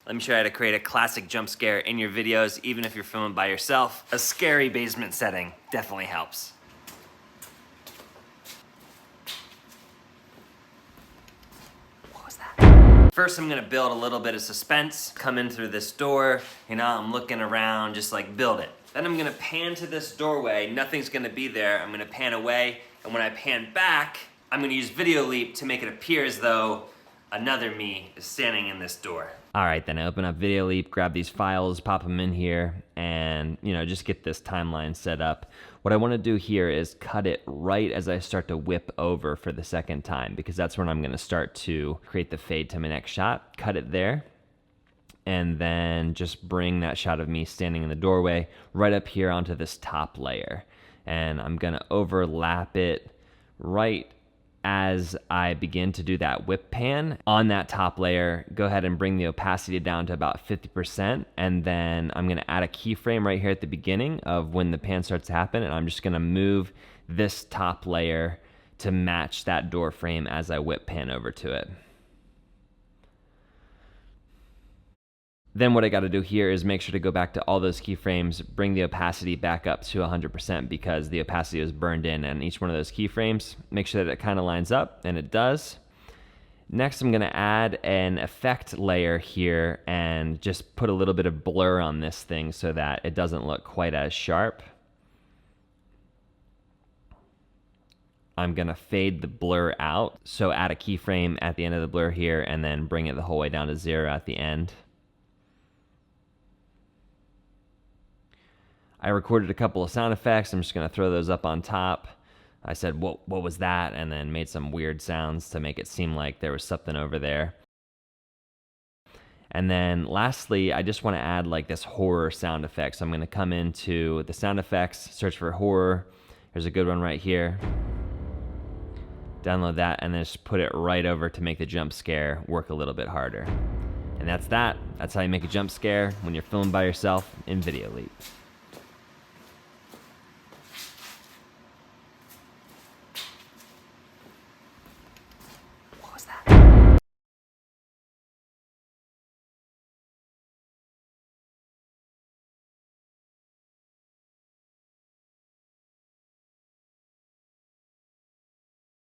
Let me show you how to create a classic jump scare in your videos, even if you're filming by yourself. A scary basement setting definitely helps. What was that? First, I'm gonna build a little bit of suspense. Come in through this door, I'm looking around, just like build it. Then I'm gonna pan to this doorway, nothing's gonna be there. I'm gonna pan away, and when I pan back, I'm gonna use Videoleap to make it appear as though another me is standing in this door. All right, then I open up Videoleap, grab these files, pop them in here, and just get this timeline set up. What I wanna do here is cut it right as I start to whip over for the second time, because that's when I'm gonna start to create the fade to my next shot. Cut it there, and then just bring that shot of me standing in the doorway right up here onto this top layer. And I'm gonna overlap it right as I begin to do that whip pan on that top layer. Go ahead and bring the opacity down to about 50%, and then I'm gonna add a keyframe right here at the beginning of when the pan starts to happen, and I'm just gonna move this top layer to match that door frame as I whip pan over to it. Then what I got to do here is make sure to go back to all those keyframes, bring the opacity back up to 100% because the opacity was burned in on each one of those keyframes. Make sure that it kind of lines up, and it does. Next, I'm going to add an effect layer here and just put a little bit of blur on this thing so that it doesn't look quite as sharp. I'm going to fade the blur out, so add a keyframe at the end of the blur here and then bring it the whole way down to 0 at the end. I recorded a couple of sound effects. I'm just gonna throw those up on top. I said, what was that? And then made some weird sounds to make it seem like there was something over there. And then lastly, I just wanna add like this horror sound effect. So I'm gonna come into the sound effects, search for horror. There's a good one right here. Download that and then just put it right over to make the jump scare work a little bit harder. And that's that. That's how you make a jump scare when you're filming by yourself in Videoleap.